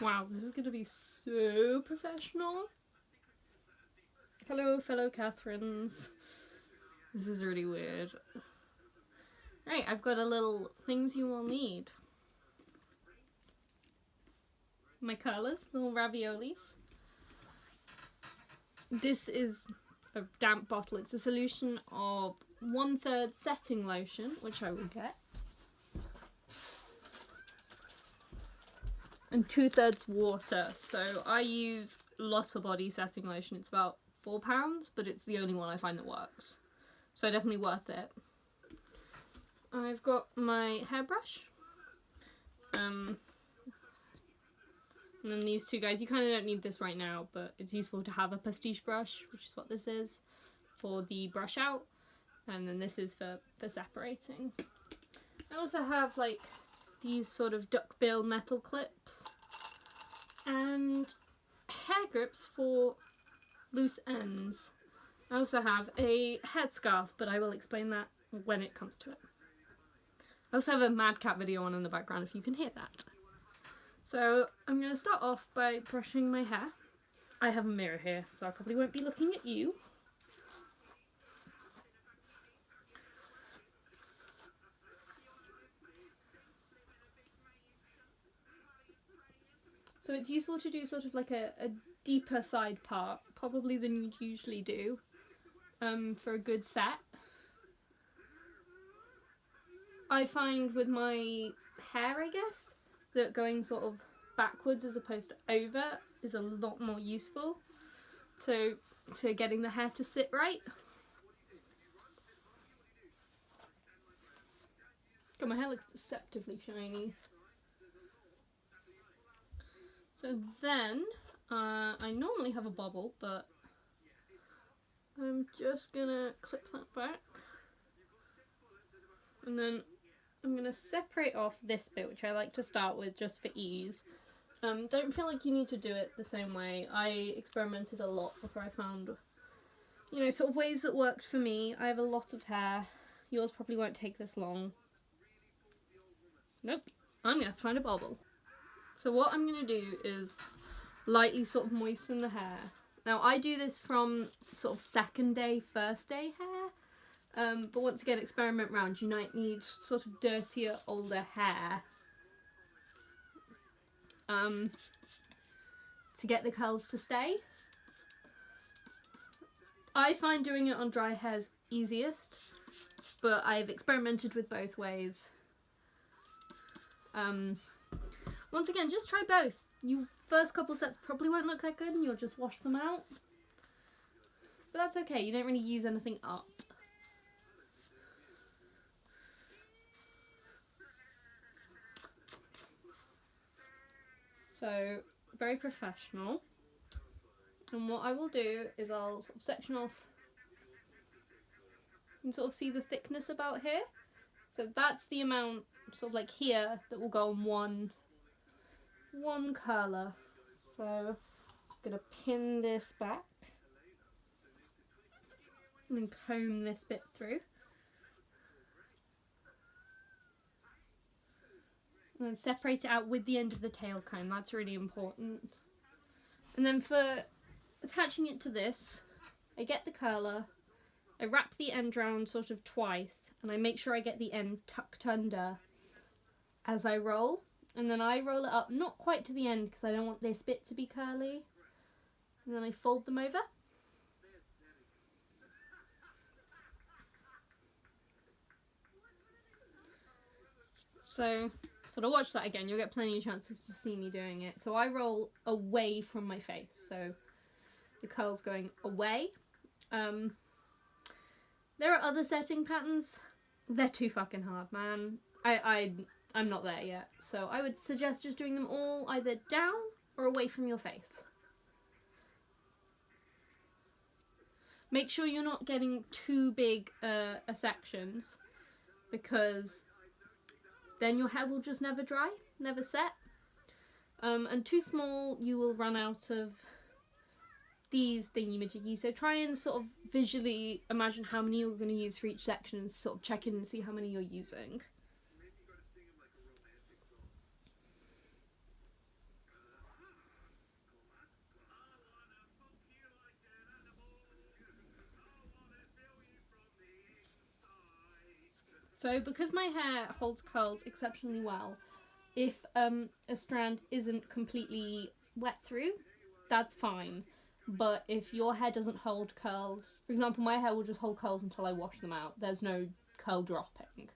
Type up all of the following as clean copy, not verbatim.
Wow, this is going to be so professional. Hello, fellow Catherines. This is really weird. Right, I've got a little things you will need. My curlers, little raviolis. This is a damp bottle. It's a solution of 1/3 setting lotion, which I will get, and 2/3 water. So I use Lotta Body setting lotion. It's about £4, but it's the only one I find that works. So definitely worth it. I've got my hairbrush. And then these two guys. You kind of don't need this right now, but it's useful to have a pastiche brush, which is what this is, for the brush out. And then this is for separating. I also have like these sort of duckbill metal clips and hair grips for loose ends. I also have a headscarf, but I will explain that when it comes to it. I also have a Mad Cat video on in the background if you can hear that. So I'm going to start off by brushing my hair. I have a mirror here, so I probably won't be looking at you. So it's useful to do sort of like a deeper side part, probably than you'd usually do, for a good set. I find with my hair, I guess, that going sort of backwards as opposed to over is a lot more useful to getting the hair to sit right. God, my hair looks deceptively shiny. So then, I normally have a bobble, but I'm just gonna clip that back. And then I'm gonna separate off this bit, which I like to start with just for ease. Don't feel like you need to do it the same way. I experimented a lot before I found, you know, sort of ways that worked for me. I have a lot of hair. Yours probably won't take this long. Nope. I'm gonna have to find a bobble. So what I'm gonna do is lightly sort of moisten the hair. Now I do this from sort of second day, first day hair. But once again, experiment round. You might need sort of dirtier, older hair to get the curls to stay. I find doing it on dry hair's easiest, but I've experimented with both ways. Once again, just try both. You first couple sets probably won't look that good and you'll just wash them out. But that's okay, you don't really use anything up. So, very professional. And what I will do is I'll sort of section off and sort of see the thickness about here. So that's the amount, sort of like here, that will go on one curler. So I'm going to pin this back and then comb this bit through. And then separate it out with the end of the tail comb. That's really important. And then for attaching it to this, I get the curler, I wrap the end round sort of twice, and I make sure I get the end tucked under as I roll. And then I roll it up, not quite to the end because I don't want this bit to be curly. And then I fold them over. So sort of watch that again, you'll get plenty of chances to see me doing it. So I roll away from my face, so the curl's going away. There are other setting patterns. They're too fucking hard, man. I'm not there yet. So I would suggest just doing them all either down or away from your face. Make sure you're not getting too big sections, because then your hair will just never dry, never set. And too small, you will run out of these thingy-majiggy. So try and sort of visually imagine how many you're going to use for each section and sort of check in and see how many you're using. So because my hair holds curls exceptionally well, if a strand isn't completely wet through, that's fine. But if your hair doesn't hold curls, for example, my hair will just hold curls until I wash them out. There's no curl dropping.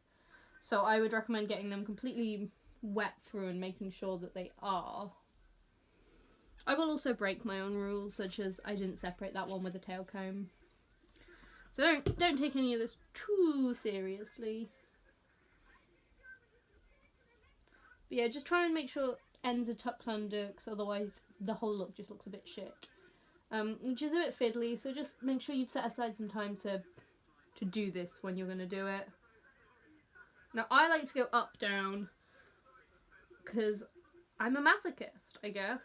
So I would recommend getting them completely wet through and making sure that they are. I will also break my own rules, such as I didn't separate that one with a tail comb. So don't take any of this too seriously. But yeah, just try and make sure ends are tucked under, because otherwise the whole look just looks a bit shit. Which is a bit fiddly, so just make sure you've set aside some time to do this when you're going to do it. Now, I like to go up, down, because I'm a masochist, I guess.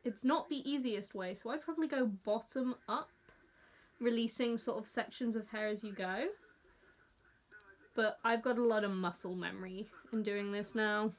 It's not the easiest way, so I'd probably go bottom up, releasing sort of sections of hair as you go. But I've got a lot of muscle memory in doing this now.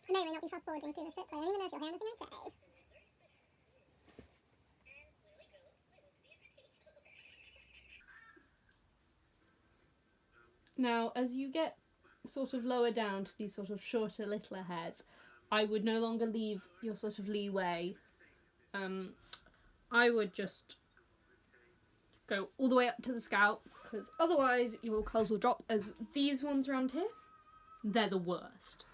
I may or may not be fast forwarding through this bit, so I don't even know if you'll hear anything I say. Now, as you get sort of lower down to these sort of shorter, littler hairs, I would no longer leave your sort of leeway. I would just go all the way up to the scalp, because otherwise your curls will drop, as these ones around here, they're the worst.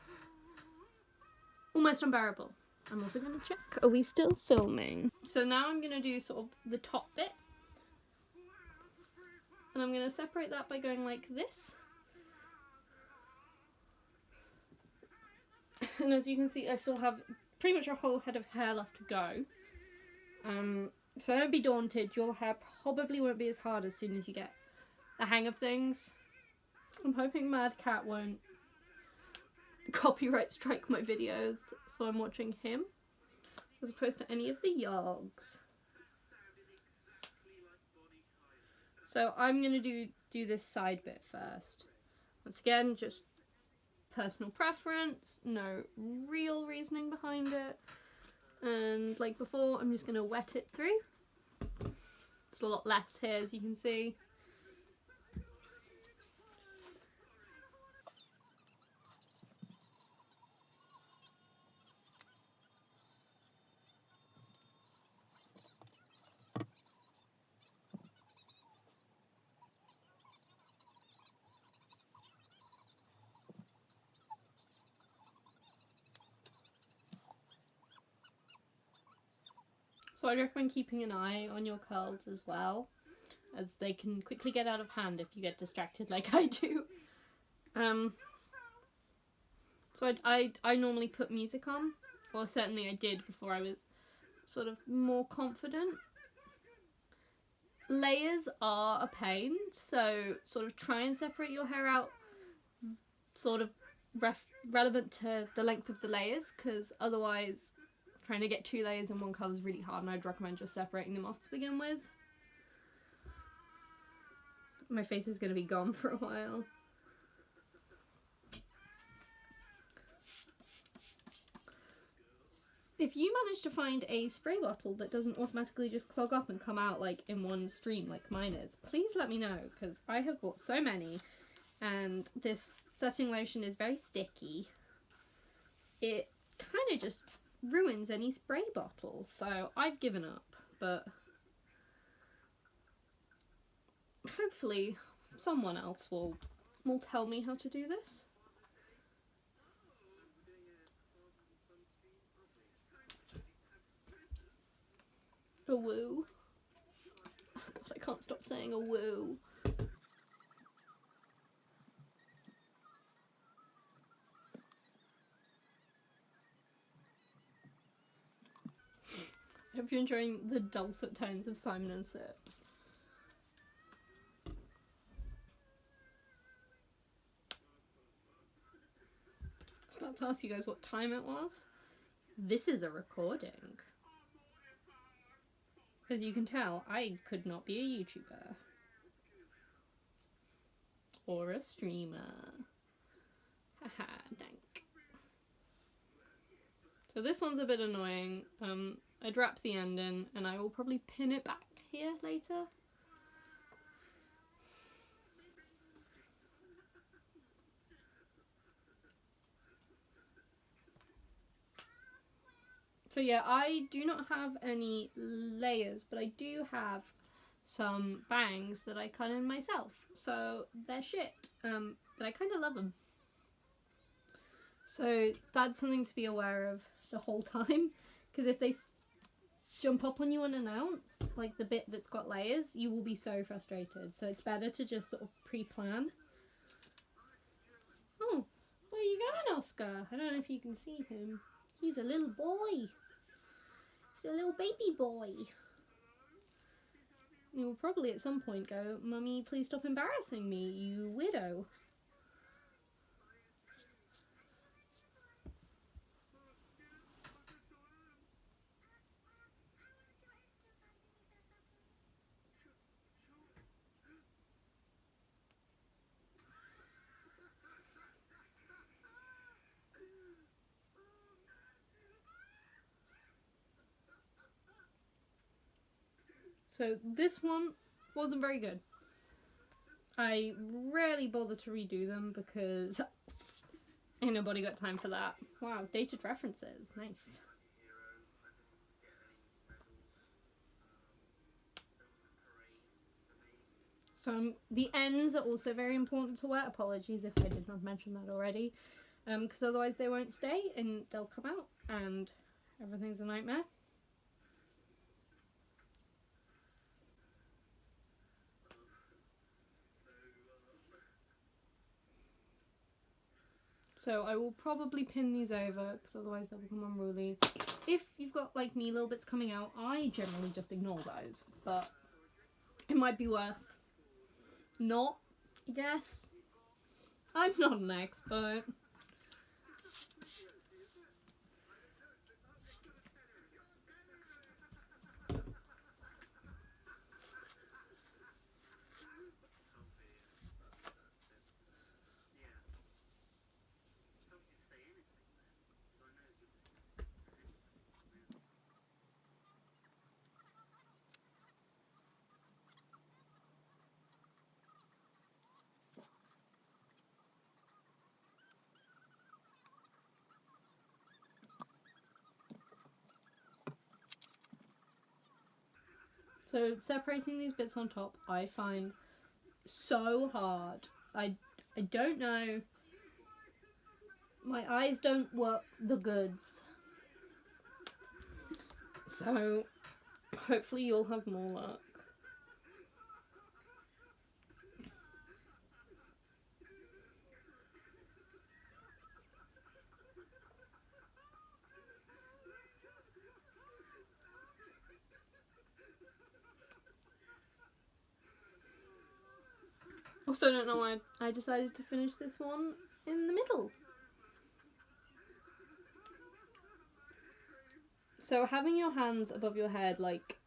Almost unbearable. I'm also going to check, are we still filming? So now I'm going to do sort of the top bit. And I'm going to separate that by going like this. And as you can see, I still have pretty much a whole head of hair left to go. So don't be daunted, your hair probably won't be as hard as soon as you get the hang of things. I'm hoping Mad Cat won't copyright strike my videos, so I'm watching him, as opposed to any of the Yargs. So I'm going to do this side bit first. Once again, just personal preference, no real reasoning behind it. And like before, I'm just going to wet it through. It's a lot less here, as you can see. So I recommend keeping an eye on your curls as well, as they can quickly get out of hand if you get distracted like I do. So I normally put music on, or certainly I did before I was sort of more confident. Layers are a pain, so sort of try and separate your hair out sort of relevant to the length of the layers, because otherwise trying to get 2 layers in one colour is really hard, and I'd recommend just separating them off to begin with. My face is going to be gone for a while. If you manage to find a spray bottle that doesn't automatically just clog up and come out like in one stream like mine is, please let me know, because I have bought so many and this setting lotion is very sticky. It kind of just ruins any spray bottle, so I've given up, but hopefully someone else will tell me how to do this. A woo. Oh god, I can't stop saying a woo. I hope you're enjoying the dulcet tones of Simon and Sips. forgot to ask you guys what time it was. This is a recording. As you can tell, I could not be a YouTuber. Or a streamer. Haha, dank. So this one's a bit annoying. I'd wrap the end in and I will probably pin it back here later. So yeah, I do not have any layers, but I do have some bangs that I cut in myself. So they're shit, but I kind of love them. So that's something to be aware of the whole time, because if they jump up on you unannounced, like the bit that's got layers, you will be so frustrated. So it's better to just sort of pre-plan. Oh, where are you going, Oscar? I don't know if you can see him. He's a little boy. He's a little baby boy. You will probably at some point go, "Mummy, please stop embarrassing me, you widow." So this one wasn't very good. I rarely bother to redo them because ain't nobody got time for that. Wow, dated references, nice. So the ends are also very important to wear. Apologies if I did not mention that already, because otherwise they won't stay and they'll come out and everything's a nightmare. So I will probably pin these over because otherwise they'll become unruly. If you've got, like me, little bits coming out, I generally just ignore those. But it might be worth not, I guess. I'm not an expert. So separating these bits on top, I find so hard. I don't know. My eyes don't work the goods. So hopefully you'll have more luck. Also, don't know why I decided to finish this one in the middle. So having your hands above your head, like,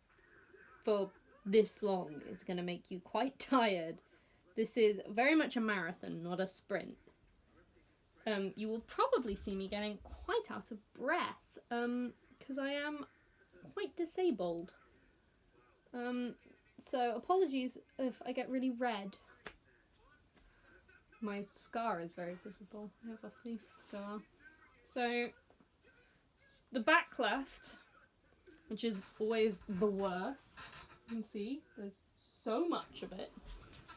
for this long is going to make you quite tired. This is very much a marathon, not a sprint. You will probably see me getting quite out of breath, because I am quite disabled. So apologies if I get really red. My scar is very visible. I have a face scar. So, the back left, which is always the worst, you can see there's so much of it.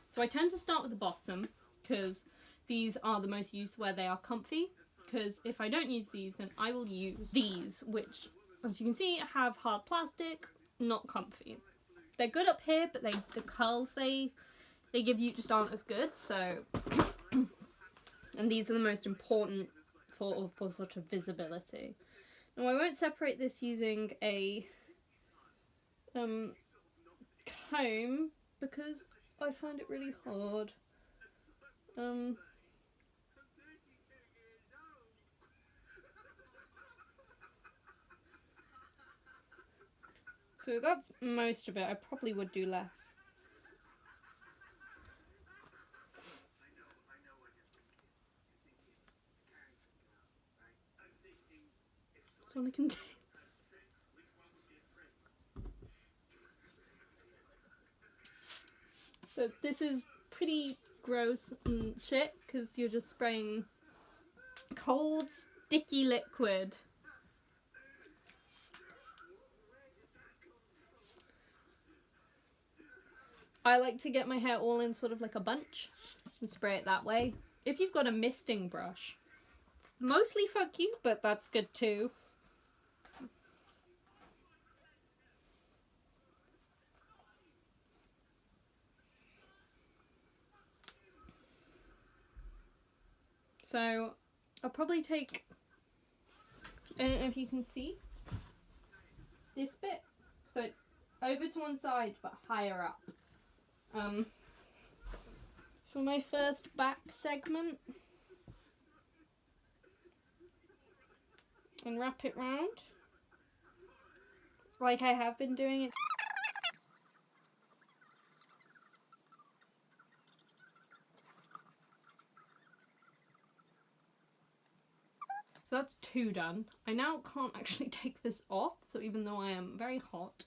So I tend to start with the bottom, because these are the most used where they are comfy, because if I don't use these, then I will use these, which, as you can see, have hard plastic, not comfy. They're good up here, but the curls they give you just aren't as good, so... And these are the most important for sort of visibility. Now I won't separate this using a comb because I find it really hard. So that's most of it. I probably would do less. Sonic and Tails. So this is pretty gross and shit because you're just spraying cold, sticky liquid. I like to get my hair all in sort of like a bunch and spray it that way. If you've got a misting brush, mostly fuck you, but that's good too. So I'll probably take, I don't know if you can see this bit, so it's over to one side but higher up. For my first back segment, and wrap it round like I have been doing it. So that's 2 done. I now can't actually take this off, so even though I am very hot,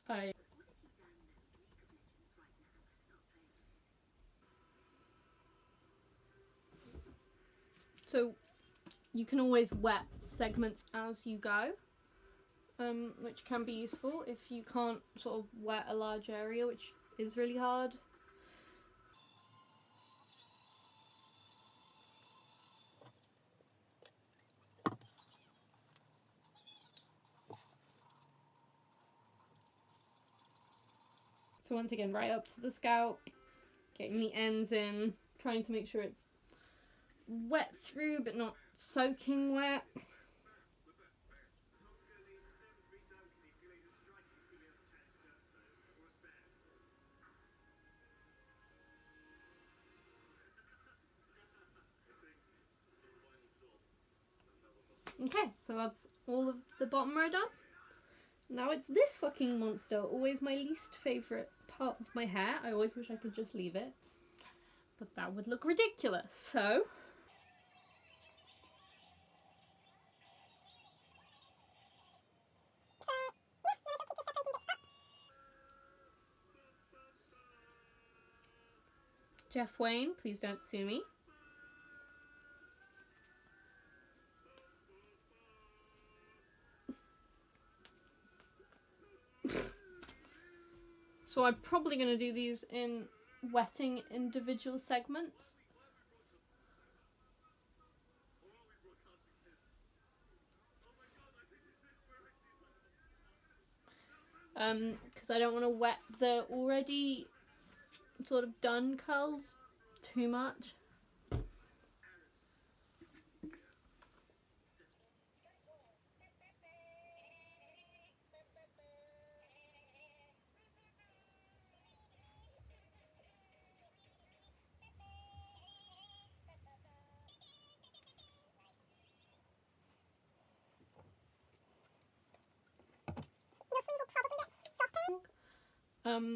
So you can always wet segments as you go, which can be useful if you can't sort of wet a large area, which is really hard. So once again, right up to the scalp, getting the ends in, trying to make sure it's wet through but not soaking wet. Okay, so that's all of the bottom row done. Now it's this fucking monster, always my least favourite part of my hair. I always wish I could just leave it, but that would look ridiculous, so... Jeff Wayne, please don't sue me. So I'm probably going to do these in wetting individual segments. Because I don't want to wet the already sort of done curls too much.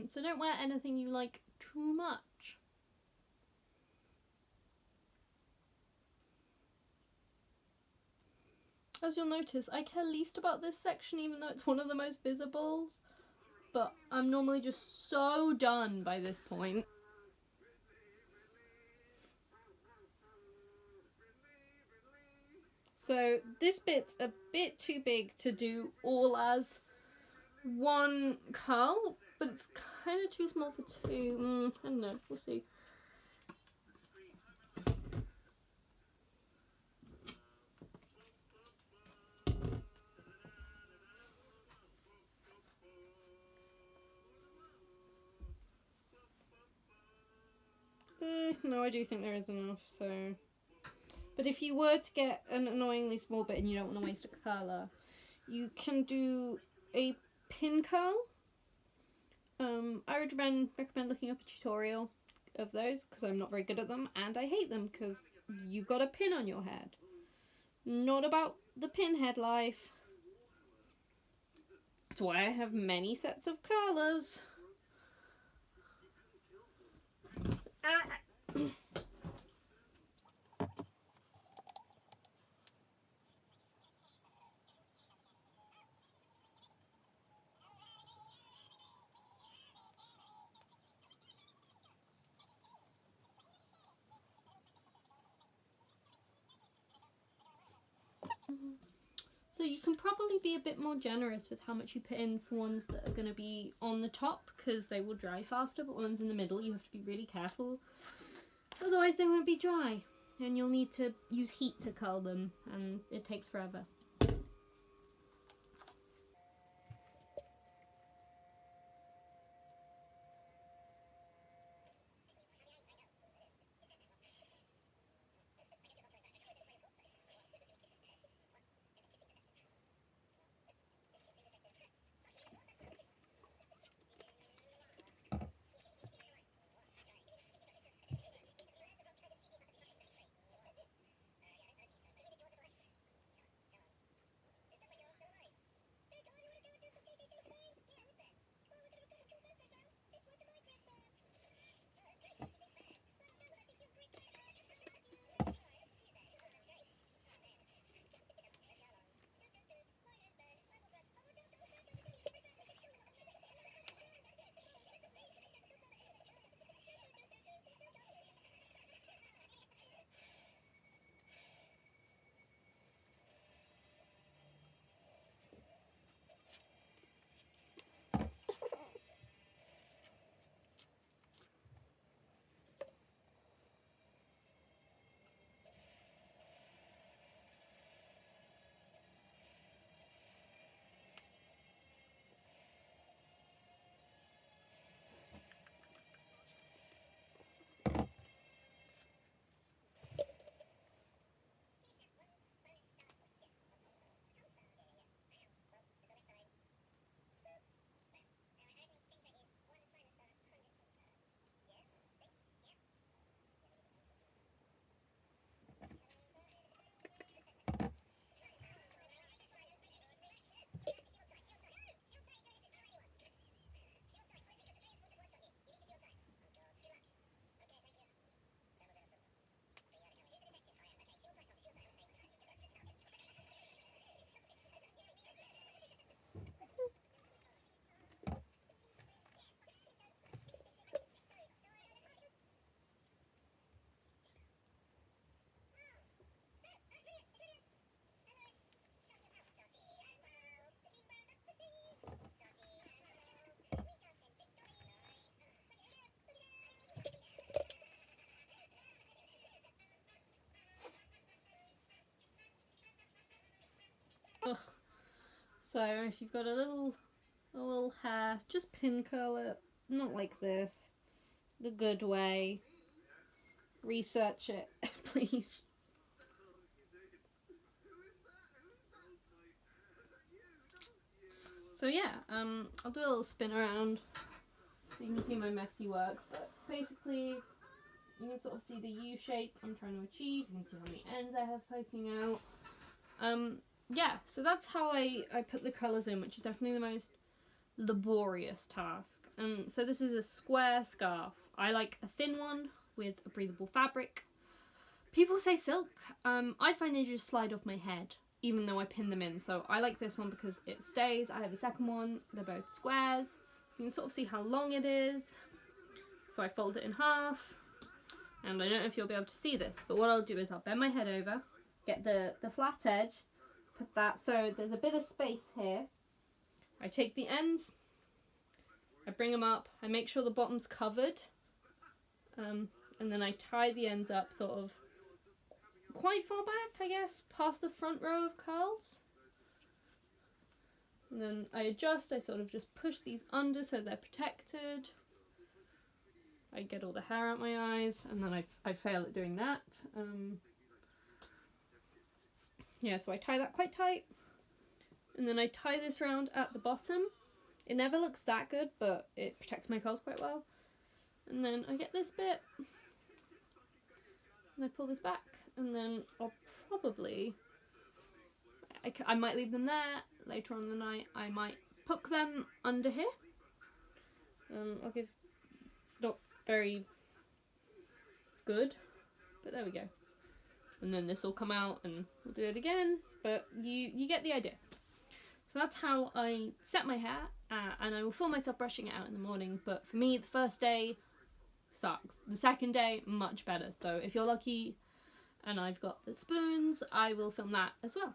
So don't wear anything you like too much. As you'll notice, I care least about this section even though it's one of the most visible, but I'm normally just so done by this point. So this bit's a bit too big to do all as one curl, but it's kind of too small for 2. I don't know, we'll see. No, I do think there is enough, so... But if you were to get an annoyingly small bit and you don't want to waste a curler, you can do a pin curl. I would recommend looking up a tutorial of those because I'm not very good at them and I hate them because you've got a pin on your head. Not about the pinhead life. That's why I have many sets of colours. So you can probably be a bit more generous with how much you put in for ones that are going to be on the top, because they will dry faster, but ones in the middle you have to be really careful. Otherwise they won't be dry, and you'll need to use heat to curl them, and it takes forever. Ugh. So if you've got a little hair, just pin curl it, not like this, the good way. Research it, please. So yeah, I'll do a little spin around so you can see my messy work, but basically you can sort of see the U shape I'm trying to achieve. You can see how many ends I have poking out. Yeah, so that's how I put the colours in, which is definitely the most laborious task. So this is a square scarf. I like a thin one with a breathable fabric. People say silk. I find they just slide off my head, even though I pin them in. So I like this one because it stays. I have a second one. They're both squares. You can sort of see how long it is. So I fold it in half. And I don't know if you'll be able to see this, but what I'll do is I'll bend my head over, get the flat edge, put that so there's a bit of space here. I take the ends, I bring them up, I make sure the bottom's covered, and then I tie the ends up sort of quite far back, I guess, past the front row of curls. And then I adjust, I sort of just push these under so they're protected. I get all the hair out my eyes, and then I fail at doing that. Yeah, so I tie that quite tight, and then I tie this round at the bottom. It never looks that good, but it protects my curls quite well. And then I get this bit, and I pull this back, and then I'll probably, I might leave them there. Later on in the night, I might poke them under here. I'll give, not very good, but there we go. And then this will come out and we'll do it again, but you get the idea. So that's how I set my hair, and I will film myself brushing it out in the morning, but for me the first day sucks. The second day, much better. So if you're lucky and I've got the spoons, I will film that as well.